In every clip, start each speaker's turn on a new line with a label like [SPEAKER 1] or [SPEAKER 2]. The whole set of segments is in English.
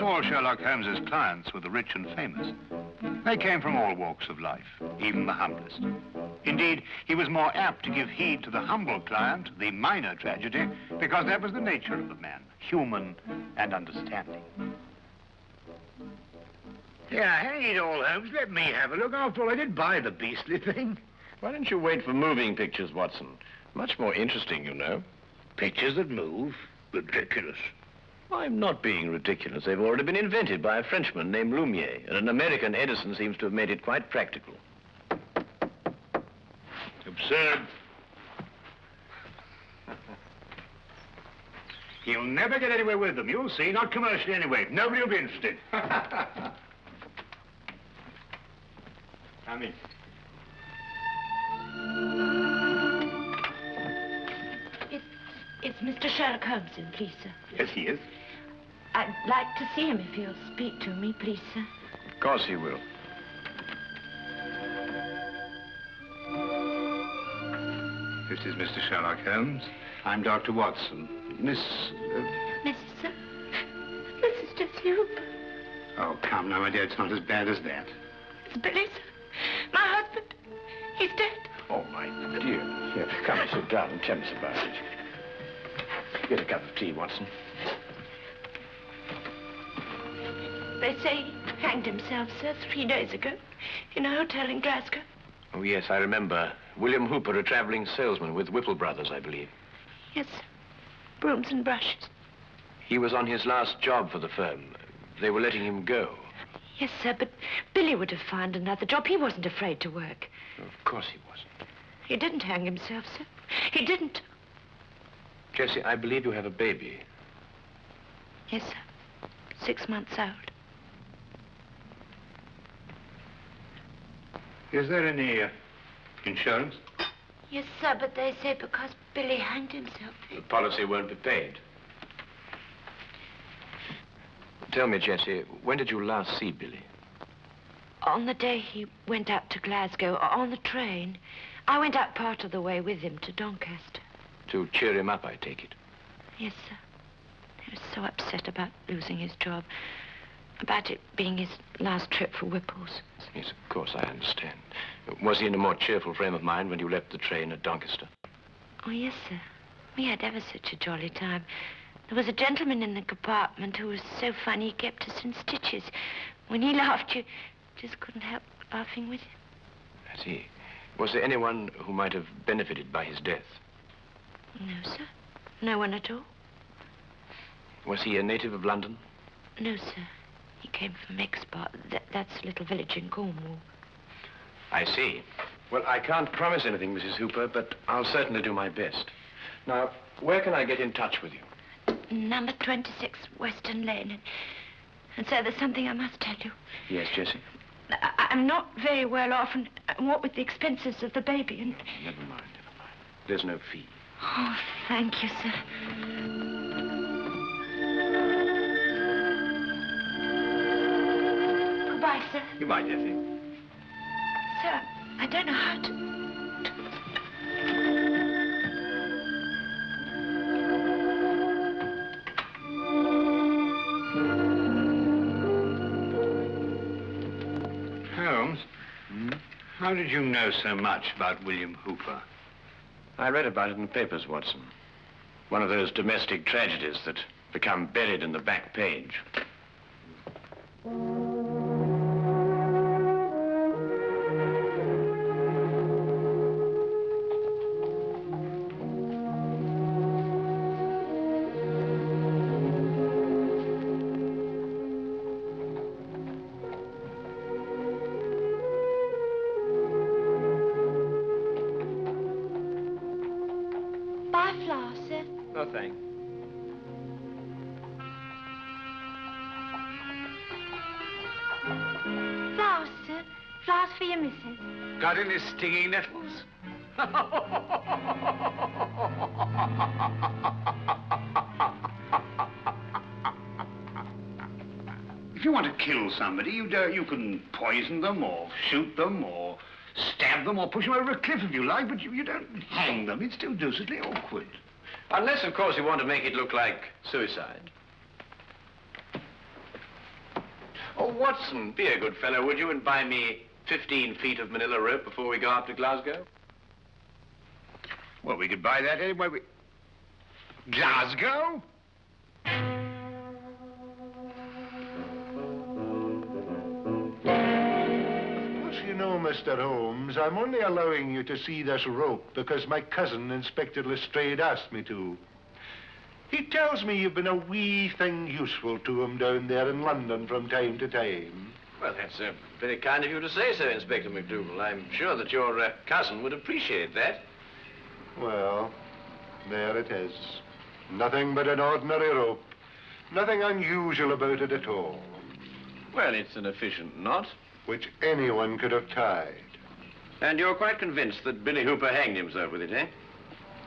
[SPEAKER 1] Not all Sherlock Holmes's clients were the rich and famous. They came from all walks of life, even the humblest. Indeed, he was more apt to give heed to the humble client, the minor tragedy, because that was the nature of the man, human and understanding.
[SPEAKER 2] Yeah, hang it all, Holmes. Let me have a look. After all, I did buy the beastly thing.
[SPEAKER 3] Why don't you wait for moving pictures, Watson? Much more interesting, you know.
[SPEAKER 2] Pictures that move? Ridiculous.
[SPEAKER 3] I'm not being ridiculous. They've already been invented by a Frenchman named Lumiere, and an American, Edison, seems to have made it quite practical.
[SPEAKER 2] Absurd.
[SPEAKER 1] He'll never get anywhere with them, you'll see. Not commercially anyway. Nobody will be interested. Come in.
[SPEAKER 4] It's Mr. Sherlock Holmes in, please, sir.
[SPEAKER 1] Yes, he is.
[SPEAKER 4] I'd like to see him if he'll speak to me, please, sir.
[SPEAKER 3] Of course he will.
[SPEAKER 1] This is Mr. Sherlock Holmes. I'm Dr. Watson. Miss...
[SPEAKER 4] Mrs. Sir? Mrs. Jessie Hooper.
[SPEAKER 1] Oh, come now, my dear. It's not as bad as that.
[SPEAKER 4] It's Billy, sir. My husband. He's dead.
[SPEAKER 3] Oh, my dear. Here, come and sit down and tell us about it. Get a cup of tea, Watson.
[SPEAKER 4] They say he hanged himself, sir, 3 days ago in a hotel in Glasgow.
[SPEAKER 3] Oh, yes, I remember. William Hooper, a traveling salesman with Whipple Brothers, I believe.
[SPEAKER 4] Yes, sir. Brooms and brushes.
[SPEAKER 3] He was on his last job for the firm. They were letting him go.
[SPEAKER 4] Yes, sir, but Billy would have found another job. He wasn't afraid to work.
[SPEAKER 3] Of course he wasn't.
[SPEAKER 4] He didn't hang himself, sir. He didn't.
[SPEAKER 3] Jessie, I believe you have a baby.
[SPEAKER 4] Yes, sir. 6 months old.
[SPEAKER 1] Is there any insurance?
[SPEAKER 4] Yes, sir, but they say because Billy hanged himself.
[SPEAKER 3] The policy won't be paid. Tell me, Jessie, when did you last see Billy?
[SPEAKER 4] On the day he went up to Glasgow, on the train. I went up part of the way with him to Doncaster.
[SPEAKER 3] To cheer him up, I take it.
[SPEAKER 4] Yes, sir. He was so upset about losing his job, about it being his last trip for Whipples.
[SPEAKER 3] Yes, of course, I understand. Was he in a more cheerful frame of mind when you left the train at Doncaster?
[SPEAKER 4] Oh, yes, sir. We had ever such a jolly time. There was a gentleman in the compartment who was so funny he kept us in stitches. When he laughed, you just couldn't help laughing with him.
[SPEAKER 3] I see. Was there anyone who might have benefited by his death?
[SPEAKER 4] No, sir. No one at all.
[SPEAKER 3] Was he a native of London?
[SPEAKER 4] No, sir. He came from Expo. That's a little village in Cornwall.
[SPEAKER 3] I see. Well, I can't promise anything, Mrs. Hooper, but I'll certainly do my best. Now, where can I get in touch with you?
[SPEAKER 4] Number 26 Western Lane. And sir, there's something I must tell you.
[SPEAKER 3] Yes, Jessie?
[SPEAKER 4] I'm not very well off, and what with the expenses of the baby and...
[SPEAKER 3] Never mind, never mind. There's no fee.
[SPEAKER 4] Oh, thank you, sir. Goodbye, sir.
[SPEAKER 1] Goodbye, Jessie.
[SPEAKER 4] Sir, I don't know how to...
[SPEAKER 1] Holmes, how did you know so much about William Hooper?
[SPEAKER 3] I read about it in the papers, Watson. One of those domestic tragedies that become buried in the back page. No, thanks.
[SPEAKER 4] Flowers, sir. Flowers for your missus.
[SPEAKER 1] Got any stinging nettles? If you want to kill somebody, you can poison them or shoot them or stab them or push them over a cliff if you like, but you don't hang them. It's too deucedly awkward.
[SPEAKER 3] Unless, of course, you want to make it look like suicide. Oh, Watson, be a good fellow, would you, and buy me 15 feet of manila rope before we go up to Glasgow?
[SPEAKER 2] Well, we could buy that anyway. Glasgow?
[SPEAKER 5] You know, Mr. Holmes, I'm only allowing you to see this rope because my cousin, Inspector Lestrade, asked me to. He tells me you've been a wee thing useful to him down there in London from time to time.
[SPEAKER 3] Well, that's very kind of you to say so, Inspector McDougal. I'm sure that your cousin would appreciate that.
[SPEAKER 5] Well, there it is. Nothing but an ordinary rope. Nothing unusual about it at all.
[SPEAKER 3] Well, it's an efficient knot.
[SPEAKER 5] Which anyone could have tied.
[SPEAKER 3] And you're quite convinced that Billy Hooper hanged himself with it, eh?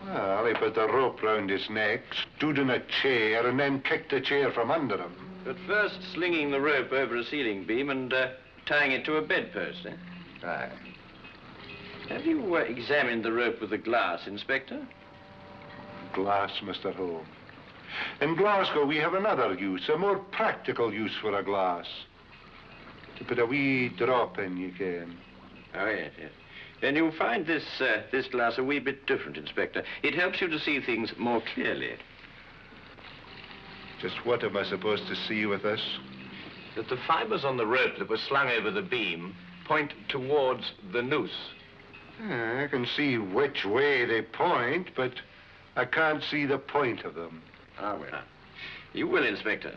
[SPEAKER 5] Well, he put the rope round his neck, stood in a chair, and then kicked the chair from under him.
[SPEAKER 3] But first slinging the rope over a ceiling beam and tying it to a bedpost, eh?
[SPEAKER 5] Aye.
[SPEAKER 3] Have you examined the rope with a glass, Inspector?
[SPEAKER 5] Glass, Mr. Holmes. In Glasgow, we have another use, a more practical use for a glass. To put a wee drop in, you can.
[SPEAKER 3] Oh, yes, yes. Then you'll find this glass a wee bit different, Inspector. It helps you to see things more clearly.
[SPEAKER 5] Just what am I supposed to see with this?
[SPEAKER 3] That the fibers on the rope that were slung over the beam point towards the noose.
[SPEAKER 5] I can see which way they point, but I can't see the point of them.
[SPEAKER 3] Ah, well. You will, Inspector.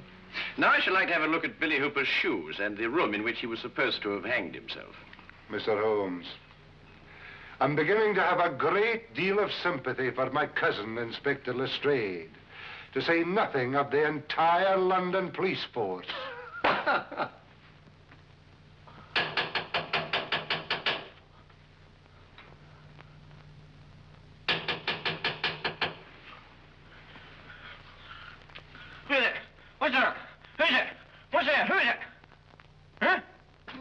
[SPEAKER 3] Now I should like to have a look at Billy Hooper's shoes and the room in which he was supposed to have hanged himself.
[SPEAKER 5] Mr. Holmes, I'm beginning to have a great deal of sympathy for my cousin, Inspector Lestrade, to say nothing of the entire London police force.
[SPEAKER 2] What's that? Who's it? What's that? Who is it? Huh?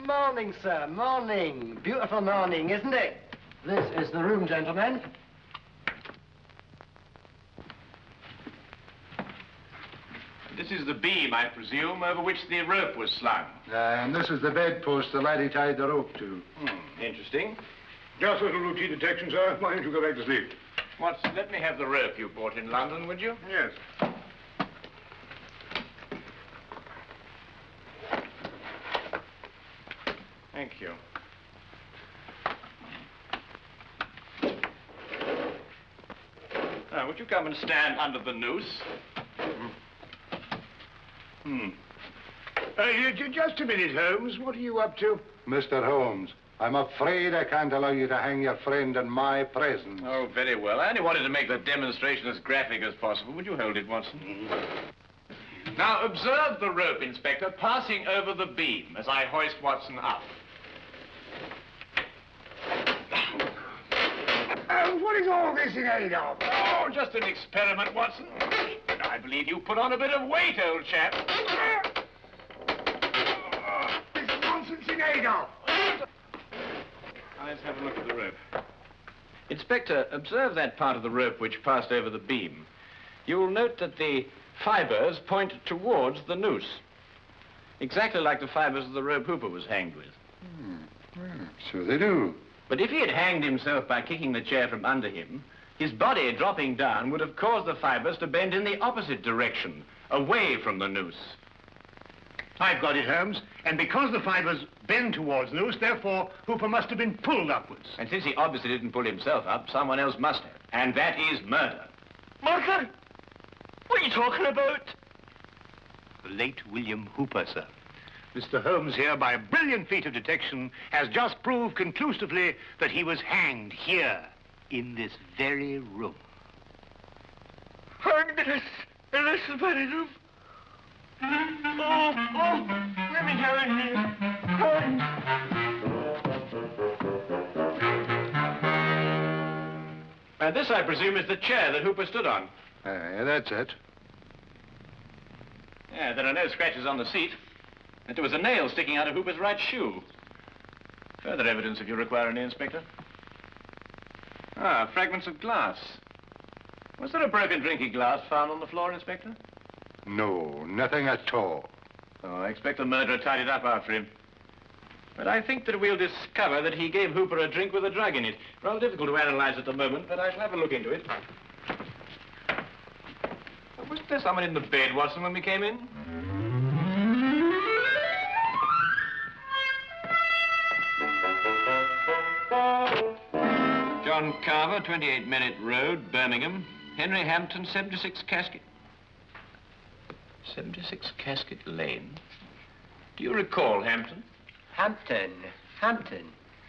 [SPEAKER 6] Morning, sir. Morning. Beautiful morning, isn't it? This is the room, gentlemen.
[SPEAKER 3] This is the beam, I presume, over which the rope was slung.
[SPEAKER 5] And this is the bedpost the laddie tied the rope to.
[SPEAKER 3] Interesting.
[SPEAKER 2] Just a little routine detection, sir. Why don't you go back to sleep?
[SPEAKER 3] Watson, let me have the rope you bought in London, would you?
[SPEAKER 2] Yes.
[SPEAKER 3] Thank you. Now, would you come and stand under the noose?
[SPEAKER 2] Just a minute, Holmes. What are you up to?
[SPEAKER 5] Mr. Holmes, I'm afraid I can't allow you to hang your friend in my presence.
[SPEAKER 3] Oh, very well. I only wanted to make the demonstration as graphic as possible. Would you hold it, Watson? Now, observe the rope, Inspector, passing over the beam as I hoist Watson up.
[SPEAKER 2] What is all this in aid of?
[SPEAKER 3] Oh, just an experiment, Watson. I believe you put on a bit of weight, old chap.
[SPEAKER 2] This nonsense in aid of.
[SPEAKER 3] Let's have a look at the rope. Inspector, observe that part of the rope which passed over the beam. You'll note that the fibers point towards the noose. Exactly like the fibers of the rope Hooper was hanged with.
[SPEAKER 5] Well, so they do.
[SPEAKER 3] But if he had hanged himself by kicking the chair from under him, his body dropping down would have caused the fibers to bend in the opposite direction, away from the noose.
[SPEAKER 2] I've got it, Holmes. And because the fibers bend towards the noose, therefore, Hooper must have been pulled upwards.
[SPEAKER 3] And since he obviously didn't pull himself up, someone else must have. And that is murder.
[SPEAKER 2] Murder? What are you talking about?
[SPEAKER 1] The late William Hooper, sir.
[SPEAKER 2] Mr. Holmes here, by a brilliant feat of detection, has just proved conclusively that he was hanged here, in this very room. Hanged in this very room? Oh, let me go in here. Hanged.
[SPEAKER 3] And this, I presume, is the chair that Hooper stood on.
[SPEAKER 5] That's it.
[SPEAKER 3] Yeah, there are no scratches on the seat. And there was a nail sticking out of Hooper's right shoe. Further evidence if you require any, Inspector. Ah, fragments of glass. Was there a broken drinking glass found on the floor, Inspector?
[SPEAKER 5] No, nothing at all.
[SPEAKER 3] Oh, I expect the murderer tied it up after him. But I think that we'll discover that he gave Hooper a drink with a drug in it. Rather difficult to analyze at the moment, but I shall have a look into it. Wasn't there someone in the bed, Watson, when we came in? John Carver, 28 Minute Road, Birmingham. Henry Hampton, 76 Casket... 76 Casket Lane? Do you recall Hampton?
[SPEAKER 6] Hampton.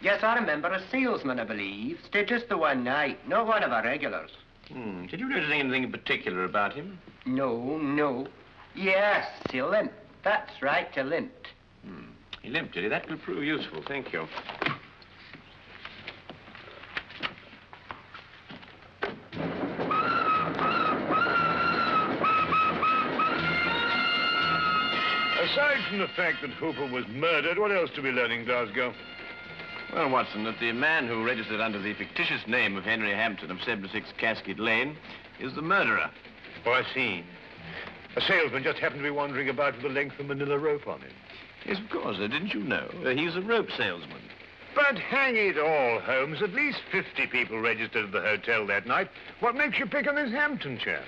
[SPEAKER 6] Yes, I remember a salesman, I believe. Stayed just the one night, not one of our regulars.
[SPEAKER 3] Did you notice anything in particular about him?
[SPEAKER 6] No. Yes, he limped. That's right, he limped.
[SPEAKER 3] He limped, did he? That will prove useful. Thank you.
[SPEAKER 2] Aside from the fact that Hooper was murdered, what else do we learn in Glasgow?
[SPEAKER 3] Well, Watson, that the man who registered under the fictitious name of Henry Hampton of 76 Casket Lane is the murderer.
[SPEAKER 2] Oh, I see. A salesman just happened to be wandering about with a length of manila rope on him.
[SPEAKER 3] Yes, of course. Didn't you know? He's a rope salesman.
[SPEAKER 2] But hang it all, Holmes, at least 50 people registered at the hotel that night. What makes you pick on this Hampton chap?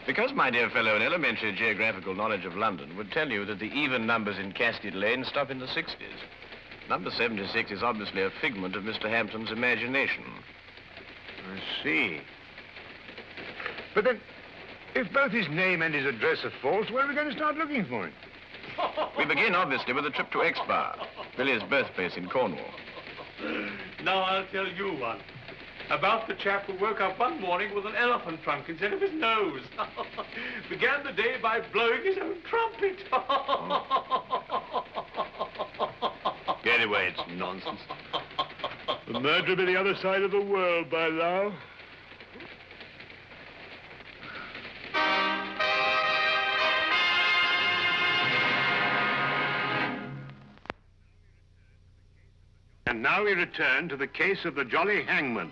[SPEAKER 3] Because, my dear fellow, an elementary geographical knowledge of London would tell you that the even numbers in Casket Lane stop in the 60s. Number 76 is obviously a figment of Mr. Hampton's imagination.
[SPEAKER 2] I see. But then, if both his name and his address are false, where are we going to start looking for him?
[SPEAKER 3] We begin, obviously, with a trip to Exbar, Billy's birthplace in Cornwall.
[SPEAKER 7] Now I'll tell you one. About the chap who woke up one morning with an elephant trunk instead of his nose. Began the day by blowing his own trumpet.
[SPEAKER 2] Anyway, it's nonsense. The murderer will be the other side of the world by now. And now we return to the case of the Jolly Hangman.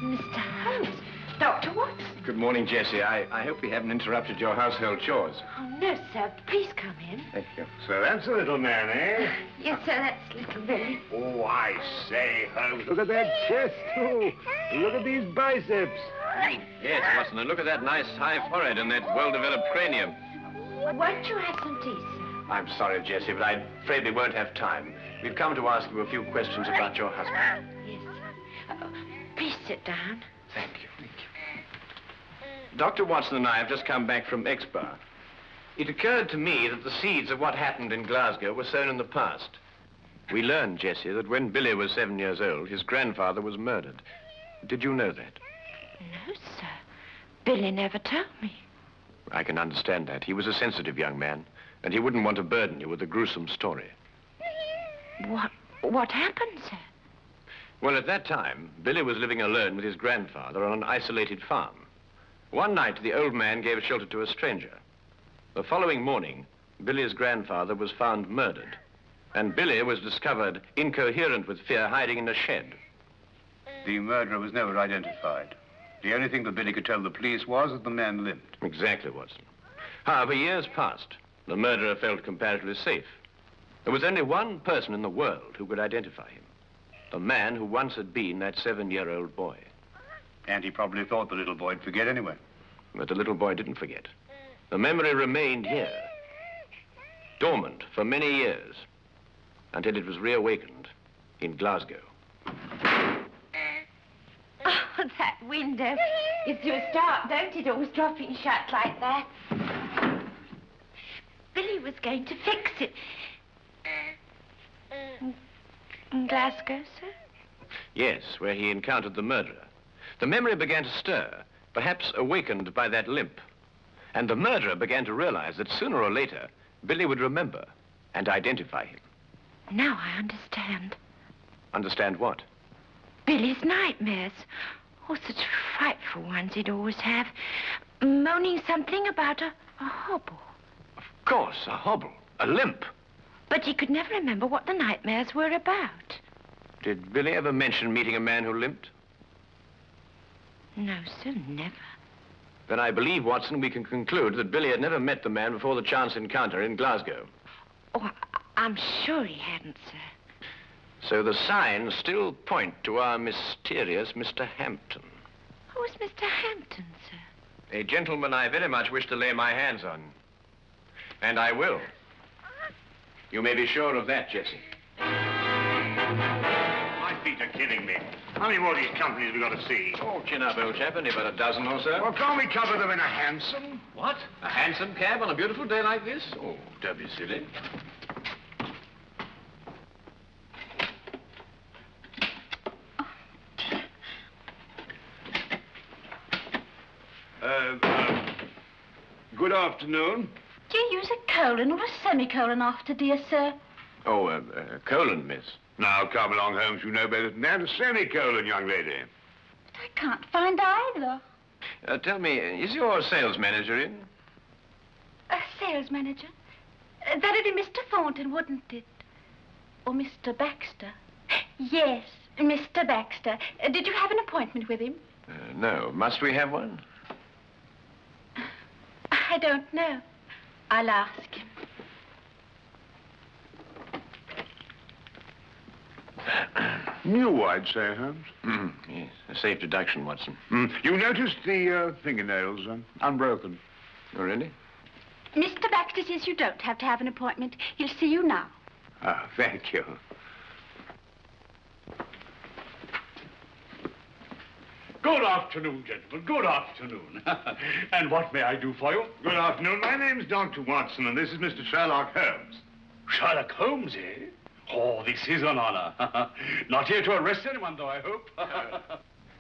[SPEAKER 4] Mr. Holmes, Dr. Watson.
[SPEAKER 3] Good morning, Jessie. I hope we haven't interrupted your household chores.
[SPEAKER 4] Oh, no, sir. Please come in.
[SPEAKER 3] Thank you.
[SPEAKER 2] So that's a little man, eh?
[SPEAKER 4] Yes, sir, that's little Billy.
[SPEAKER 2] Oh, I say, Holmes, look at that chest, too. Look at these biceps.
[SPEAKER 3] Yes, Watson, and look at that nice high forehead and that well-developed cranium.
[SPEAKER 4] Won't you have some tea, sir?
[SPEAKER 3] I'm sorry, Jessie, but I'm afraid we won't have time. We've come to ask you a few questions about your husband.
[SPEAKER 4] Yes, sir. Please sit down.
[SPEAKER 3] Thank you. Dr. Watson and I have just come back from Exbar. It occurred to me that the seeds of what happened in Glasgow were sown in the past. We learned, Jessie, that when Billy was 7 years old, his grandfather was murdered. Did you know that?
[SPEAKER 4] No, sir. Billy never told me.
[SPEAKER 3] I can understand that. He was a sensitive young man, and he wouldn't want to burden you with a gruesome story.
[SPEAKER 4] What happened, sir?
[SPEAKER 3] Well, at that time, Billy was living alone with his grandfather on an isolated farm. One night, the old man gave shelter to a stranger. The following morning, Billy's grandfather was found murdered, and Billy was discovered incoherent with fear, hiding in a shed.
[SPEAKER 1] The murderer was never identified. The only thing that Billy could tell the police was that the man limped.
[SPEAKER 3] Exactly, Watson. However, years passed. The murderer felt comparatively safe. There was only one person in the world who could identify him. The man who once had been that 7-year-old boy.
[SPEAKER 1] And he probably thought the little boy'd forget anyway.
[SPEAKER 3] But the little boy didn't forget. The memory remained here, dormant for many years, until it was reawakened in Glasgow.
[SPEAKER 4] Oh, that window gives you a start, don't it? Always dropping shut like that. Billy was going to fix it. In Glasgow, sir?
[SPEAKER 3] Yes, where he encountered the murderer. The memory began to stir, perhaps awakened by that limp. And the murderer began to realize that sooner or later, Billy would remember and identify him.
[SPEAKER 4] Now I understand.
[SPEAKER 3] Understand what?
[SPEAKER 4] Billy's nightmares. Oh, such frightful ones he'd always have. Moaning something about a hobble.
[SPEAKER 3] Of course, a hobble, a limp.
[SPEAKER 4] But he could never remember what the nightmares were about.
[SPEAKER 3] Did Billy ever mention meeting a man who limped?
[SPEAKER 4] No, sir, never.
[SPEAKER 3] Then I believe, Watson, we can conclude that Billy had never met the man before the chance encounter in Glasgow.
[SPEAKER 4] Oh, I'm sure he hadn't, sir.
[SPEAKER 3] So the signs still point to our mysterious Mr. Hampton.
[SPEAKER 4] Who is Mr. Hampton, sir?
[SPEAKER 3] A gentleman I very much wish to lay my hands on. And I will. You may be sure of that, Jessie.
[SPEAKER 1] My feet are killing me. How many more of these companies have we got to see?
[SPEAKER 3] Oh, chin up, old chap. Only about a dozen or so.
[SPEAKER 1] Well, can't we cover them in a hansom?
[SPEAKER 3] What? A hansom cab on a beautiful day like this? Oh, don't be silly.
[SPEAKER 1] Good afternoon.
[SPEAKER 8] Do you use a colon or a semicolon after, dear sir?
[SPEAKER 3] Oh, colon, miss.
[SPEAKER 1] Now, come along, Holmes. You know better than that. A semicolon, young lady.
[SPEAKER 8] But I can't find either.
[SPEAKER 3] Tell me, is your sales manager in?
[SPEAKER 8] A sales manager? That'd be Mr. Thornton, wouldn't it? Or Mr. Baxter? Yes, Mr. Baxter. Did you have an appointment with him?
[SPEAKER 3] No. Must we have one?
[SPEAKER 8] I don't know. I'll ask him.
[SPEAKER 1] New, I'd say, Holmes.
[SPEAKER 3] Yes, a safe deduction, Watson.
[SPEAKER 1] You noticed the fingernails unbroken?
[SPEAKER 3] Oh, really?
[SPEAKER 8] Mr. Baxter says you don't have to have an appointment. He'll see you now.
[SPEAKER 1] Ah, thank you.
[SPEAKER 7] Good afternoon, gentlemen. Good afternoon. And what may I do for you?
[SPEAKER 1] Good afternoon. My name's Dr. Watson, and this is Mr. Sherlock Holmes.
[SPEAKER 7] Sherlock Holmes, eh? Oh, this is an honor. Not here to arrest anyone, though, I hope.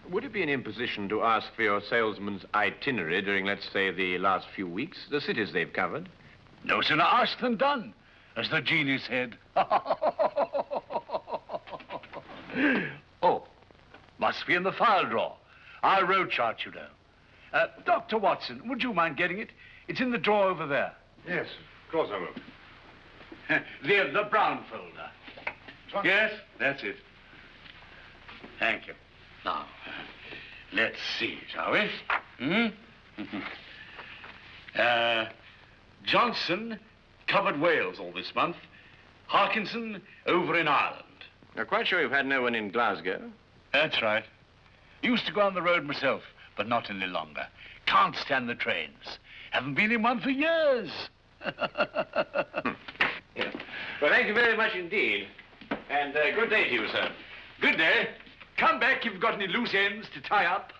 [SPEAKER 3] Would it be an imposition to ask for your salesman's itinerary during, let's say, the last few weeks? The cities they've covered?
[SPEAKER 7] No sooner asked than done, as the genie said. Oh, must be in the file drawer. Our road chart, you know. Dr. Watson, would you mind getting it? It's in the drawer over there.
[SPEAKER 1] Yes, of course I will.
[SPEAKER 7] The brown folder. Yes, that's it. Thank you. Now, let's see, shall we? Johnson covered Wales all this month. Harkinson over in Ireland.
[SPEAKER 3] I'm quite sure you've had no one in Glasgow.
[SPEAKER 7] That's right. Used to go on the road myself, but not any longer. Can't stand the trains. Haven't been in one for years.
[SPEAKER 3] Yeah. Well, thank you very much indeed. And good day to you, sir.
[SPEAKER 7] Good day. Come back if you've got any loose ends to tie up.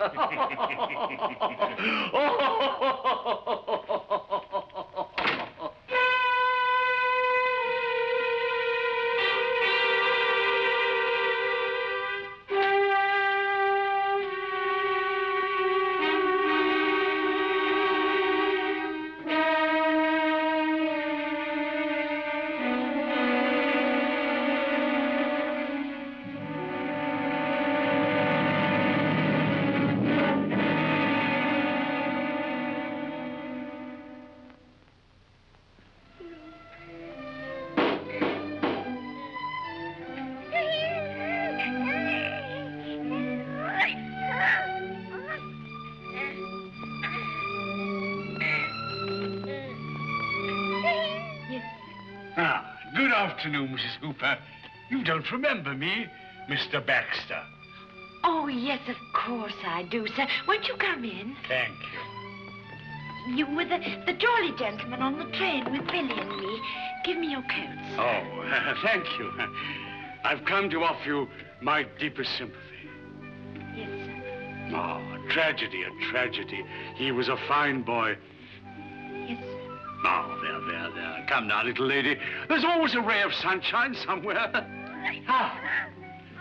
[SPEAKER 7] Good afternoon, Mrs. Hooper. You don't remember me, Mr. Baxter.
[SPEAKER 4] Oh, yes, of course I do, sir. Won't you come in?
[SPEAKER 7] Thank you.
[SPEAKER 4] You were the jolly gentleman on the train with Billy and me. Give me your coats.
[SPEAKER 7] Oh, thank you. I've come to offer you my deepest sympathy.
[SPEAKER 4] Yes, sir.
[SPEAKER 7] Oh, a tragedy, a tragedy. He was a fine boy.
[SPEAKER 4] Yes, sir.
[SPEAKER 7] Oh, there. Come now, little lady. There's always a ray of sunshine somewhere. Ah,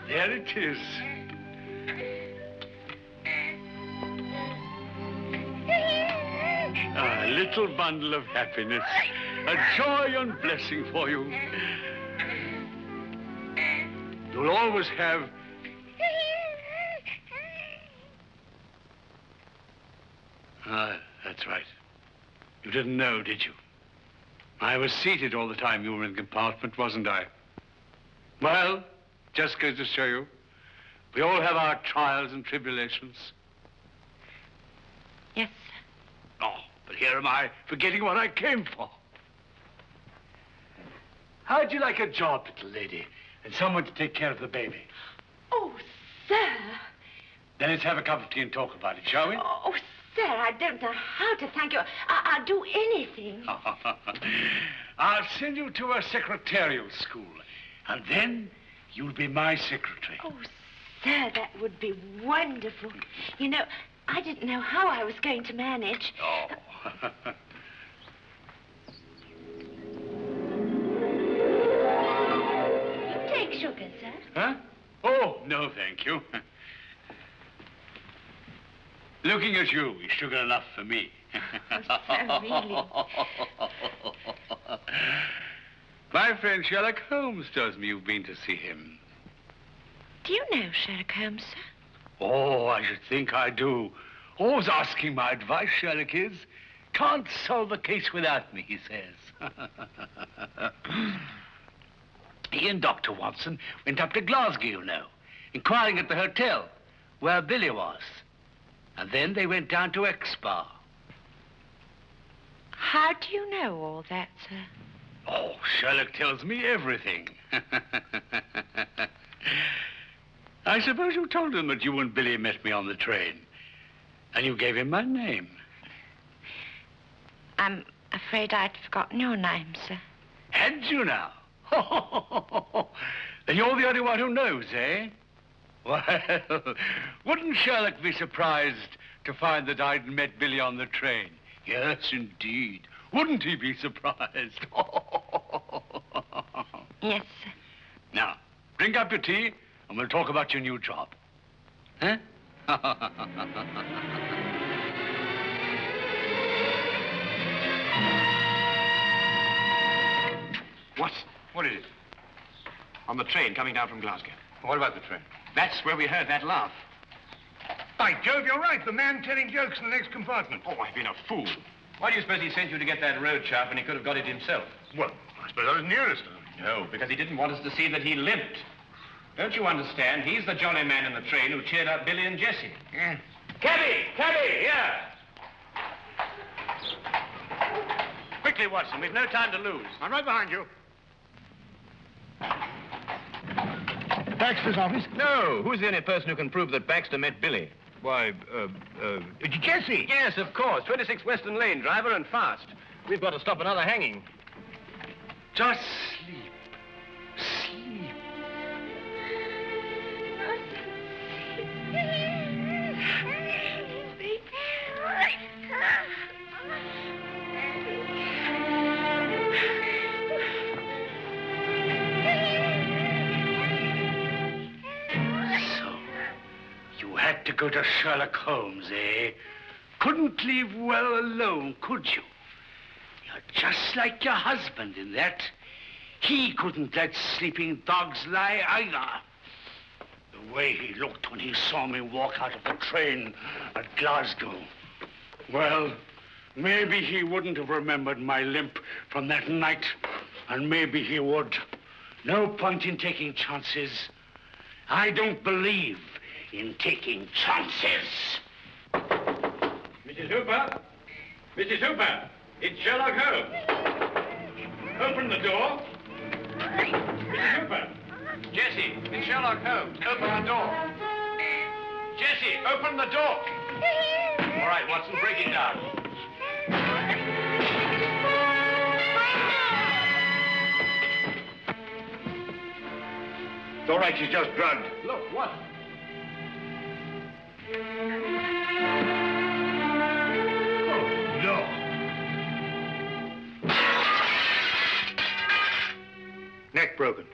[SPEAKER 7] there it is. A little bundle of happiness. A joy and blessing for you. You'll always have... Ah, that's right. You didn't know, did you? I was seated all the time you were in the compartment, wasn't I? Well, just goes to show you, we all have our trials and tribulations.
[SPEAKER 4] Yes, sir.
[SPEAKER 7] Oh, but here am I, forgetting what I came for. How'd you like a job, little lady, and someone to take care of the baby?
[SPEAKER 4] Oh, sir.
[SPEAKER 7] Then let's have a cup of tea and talk about it, shall we?
[SPEAKER 4] Oh, sir, I don't know how to thank you. I'll do anything.
[SPEAKER 7] I'll send you to a secretarial school, and then you'll be my secretary.
[SPEAKER 4] Oh, sir, that would be wonderful. You know, I didn't know how I was going to manage.
[SPEAKER 7] Oh.
[SPEAKER 4] You take sugar, sir?
[SPEAKER 7] Huh? Oh, no, thank you. Looking at you is sugar enough for me.
[SPEAKER 4] Oh, sir, really?
[SPEAKER 7] My friend Sherlock Holmes tells me you've been to see him.
[SPEAKER 4] Do you know Sherlock Holmes, sir?
[SPEAKER 7] Oh, I should think I do. Always asking my advice, Sherlock is. Can't solve a case without me, he says. He and Dr. Watson went up to Glasgow, you know, inquiring at the hotel where Billy was. And then they went down to Exbar.
[SPEAKER 4] How do you know all that, sir?
[SPEAKER 7] Oh, Sherlock tells me everything. I suppose you told him that you and Billy met me on the train. And you gave him my name.
[SPEAKER 4] I'm afraid I'd forgotten your name, sir.
[SPEAKER 7] Had you now? Then you're the only one who knows, eh? Well, wouldn't Sherlock be surprised to find that I'd met Billy on the train? Yes, indeed. Wouldn't he be surprised?
[SPEAKER 4] Yes, sir.
[SPEAKER 7] Now, drink up your tea, and we'll talk about your new job. Huh?
[SPEAKER 2] What is it? On the train coming down from Glasgow.
[SPEAKER 3] What about the train?
[SPEAKER 2] That's where we heard that laugh.
[SPEAKER 5] By Jove, you're right. The man telling jokes in the next compartment.
[SPEAKER 2] Oh, I've been a fool.
[SPEAKER 3] Why do you suppose he sent you to get that road sharp when he could have got it himself?
[SPEAKER 5] Well, I suppose I was nearest to him.
[SPEAKER 3] No, because he didn't want us to see that he limped. Don't you understand? He's the jolly man in the train who cheered up Billy and Jessie.
[SPEAKER 5] Yeah.
[SPEAKER 3] Cabby! Cabby! Here!
[SPEAKER 2] Quickly, Watson. We've no time to lose.
[SPEAKER 5] I'm right behind you. Baxter's office?
[SPEAKER 3] No. Who's the only person who can prove that Baxter met Billy?
[SPEAKER 5] Why, Jessie.
[SPEAKER 3] Yes, of course. 26 Western Lane, driver and fast. We've got to stop another hanging.
[SPEAKER 7] Just sleep. Sleep. Had to go to Sherlock Holmes, eh? Couldn't leave well alone, could you? You're just like your husband in that. He couldn't let sleeping dogs lie either. The way he looked when he saw me walk out of the train at Glasgow. Well, maybe he wouldn't have remembered my limp from that night, and maybe he would. No point in taking chances. I don't believe in taking chances.
[SPEAKER 3] Mrs. Hooper? Mrs. Hooper, it's Sherlock Holmes. Open the door. Mrs. Hooper. Jessie, it's Sherlock Holmes. Open the door. Jessie, open the door. All right, Watson, break it down.
[SPEAKER 5] It's all right, she's just drugged.
[SPEAKER 3] Look, what?
[SPEAKER 5] Oh, no. Neck broken.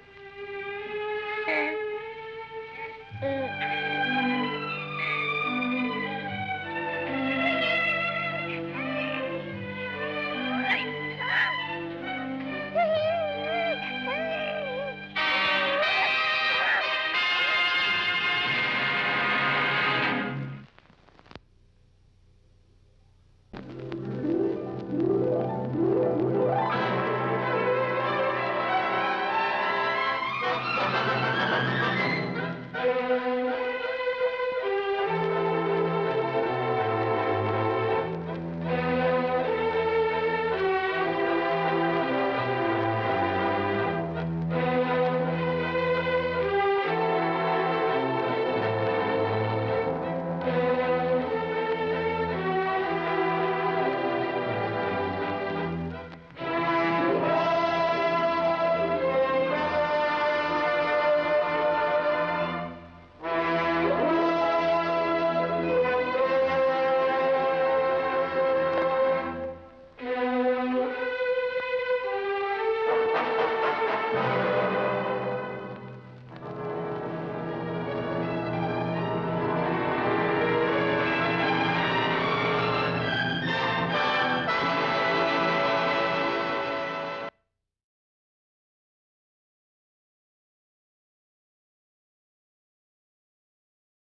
[SPEAKER 8] you.